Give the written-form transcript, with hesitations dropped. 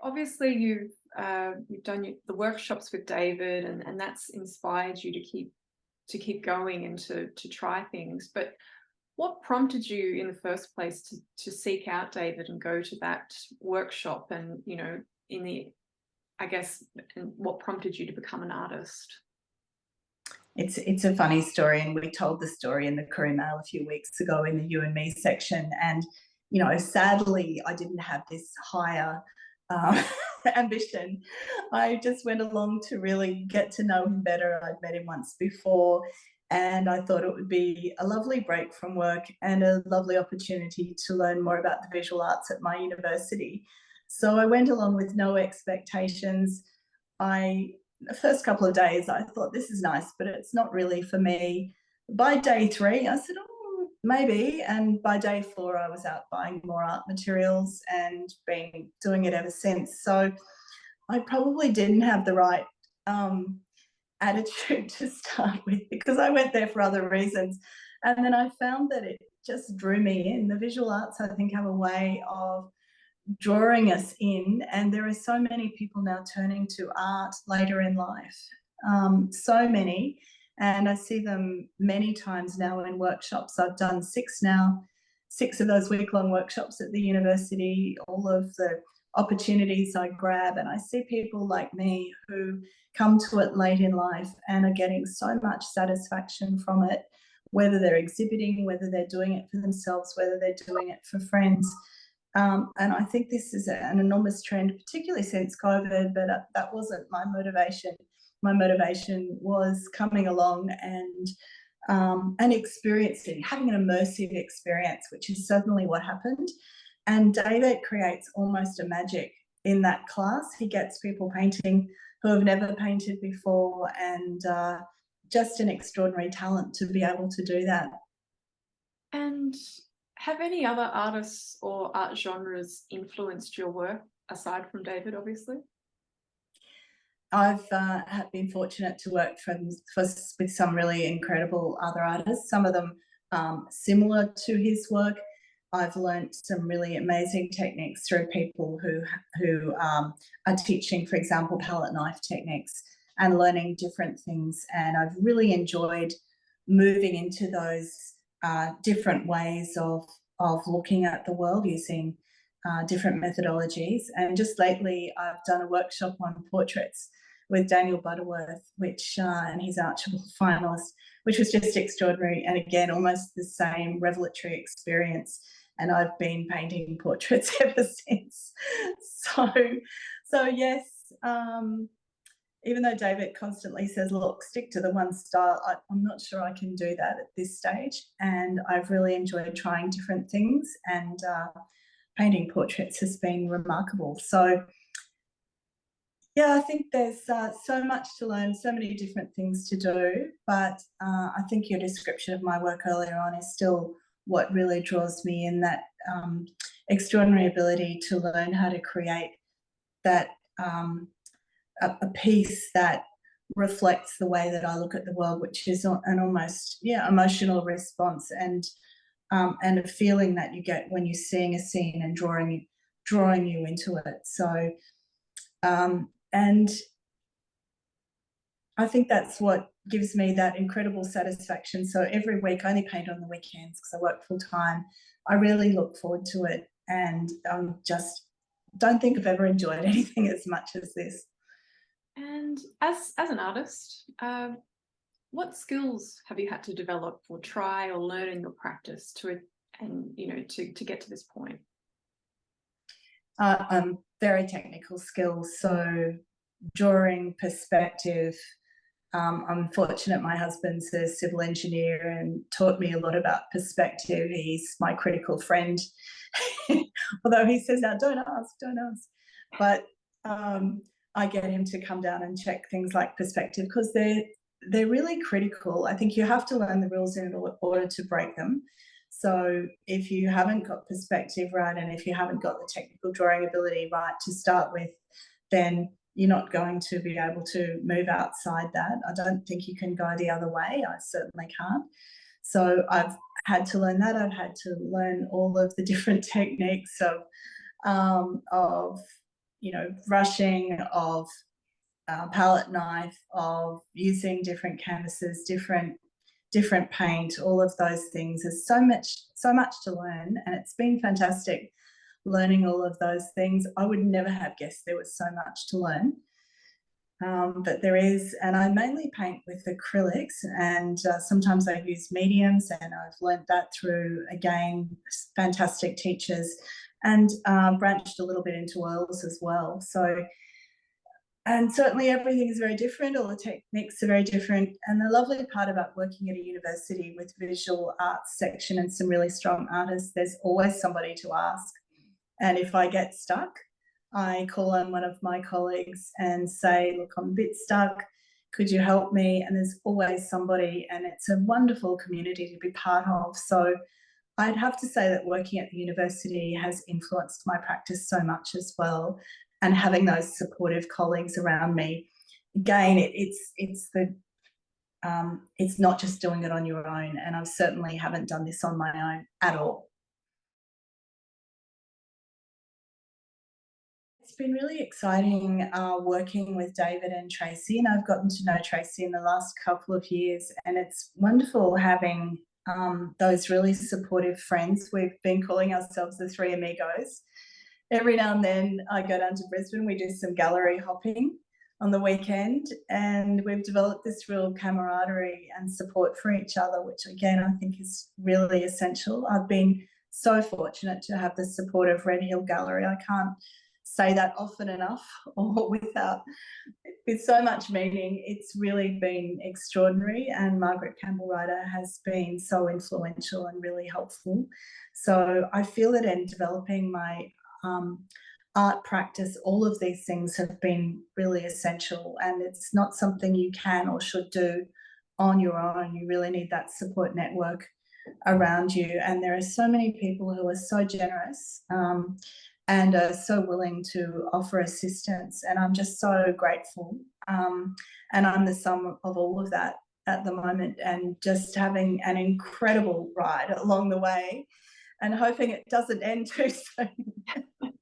obviously you've done the workshops with David, and that's inspired you to keep going and to try things. But what prompted you in the first place to seek out David and go to that workshop? And and what prompted you to become an artist? It's a funny story, and we told the story in the Courier Mail a few weeks ago in the You and Me section. And sadly, I didn't have this higher ambition. I just went along to really get to know him better. I'd met him once before, and I thought it would be a lovely break from work and a lovely opportunity to learn more about the visual arts at my university. So I went along with no expectations. The first couple of days, I thought, this is nice, but it's not really for me. By day 3, I said, oh, maybe. And by day 4, I was out buying more art materials and been doing it ever since. So I probably didn't have the right attitude to start with, because I went there for other reasons. And then I found that it just drew me in. The visual arts, I think, have a way of drawing us in, and there are so many people now turning to art later in life, so many, and I see them many times now in workshops. I've done 6 now, 6 of those week-long workshops at the university, all of the opportunities I grab, and I see people like me who come to it late in life and are getting so much satisfaction from it, whether they're exhibiting, whether they're doing it for themselves, whether they're doing it for friends. And I think this is an enormous trend, particularly since COVID, but that wasn't my motivation. My motivation was coming along and experiencing, having an immersive experience, which is certainly what happened. And David creates almost a magic in that class. He gets people painting who have never painted before, and just an extraordinary talent to be able to do that. And have any other artists or art genres influenced your work, aside from David, obviously? I've been fortunate to work with some really incredible other artists, some of them similar to his work. I've learnt some really amazing techniques through people who are teaching, for example, palette knife techniques, and learning different things. And I've really enjoyed moving into those different ways of looking at the world using different methodologies. And just lately, I've done a workshop on portraits with Daniel Butterworth, and he's Archibald finalist, which was just extraordinary. And again, almost the same revelatory experience. And I've been painting portraits ever since. So yes, even though David constantly says, look, stick to the one style, I'm not sure I can do that at this stage. And I've really enjoyed trying different things, and painting portraits has been remarkable. So yeah, I think there's so much to learn, so many different things to do. But I think your description of my work earlier on is still what really draws me in, that extraordinary ability to learn how to create that a piece that reflects the way that I look at the world, which is an almost emotional response, and a feeling that you get when you're seeing a scene and drawing you into it. So and I think that's what gives me that incredible satisfaction. So every week, I only paint on the weekends because I work full time. I really look forward to it, and just don't think I've ever enjoyed anything as much as this. And as an artist, what skills have you had to develop or try or learn in your practice to get to this point? Very technical skills, so drawing, perspective. I'm fortunate my husband's a civil engineer and taught me a lot about perspective. He's my critical friend, although he says now, don't ask. But I get him to come down and check things like perspective, because they're really critical. I think you have to learn the rules in order to break them. So if you haven't got perspective right, and if you haven't got the technical drawing ability right to start with, then you're not going to be able to move outside that. I don't think you can go the other way. I certainly can't. So I've had to learn that. I've had to learn all of the different techniques of brushing, of palette knife, of using different canvases, different paint, all of those things. There's so much to learn, and it's been fantastic learning all of those things. I would never have guessed there was so much to learn. But there is, and I mainly paint with acrylics, and sometimes I use mediums, and I've learned that through, again, fantastic teachers, and branched a little bit into oils as well. So, and certainly everything is very different, all the techniques are very different, and the lovely part about working at a university with visual arts section and some really strong artists, there's always somebody to ask. And if I get stuck, I call on one of my colleagues and say, look, I'm a bit stuck, could you help me? And there's always somebody, and it's a wonderful community to be part of. So I'd have to say that working at the university has influenced my practice so much as well, and having those supportive colleagues around me. Again, it's not just doing it on your own, and I certainly haven't done this on my own at all. It's been really exciting working with David and Tracy, and I've gotten to know Tracy in the last couple of years, and it's wonderful having those really supportive friends. We've been calling ourselves the Three Amigos. Every now and then I go down to Brisbane, we do some gallery hopping on the weekend, and we've developed this real camaraderie and support for each other, which again I think is really essential. I've been so fortunate to have the support of Red Hill Gallery. I can't say that often enough, or with so much meaning. It's really been extraordinary, and Margaret Campbell Ryder has been so influential and really helpful. So I feel that in developing my art practice, all of these things have been really essential, and it's not something you can or should do on your own. You really need that support network around you, and there are so many people who are so generous and are so willing to offer assistance, and I'm just so grateful, and I'm the sum of all of that at the moment, and just having an incredible ride along the way and hoping it doesn't end too soon.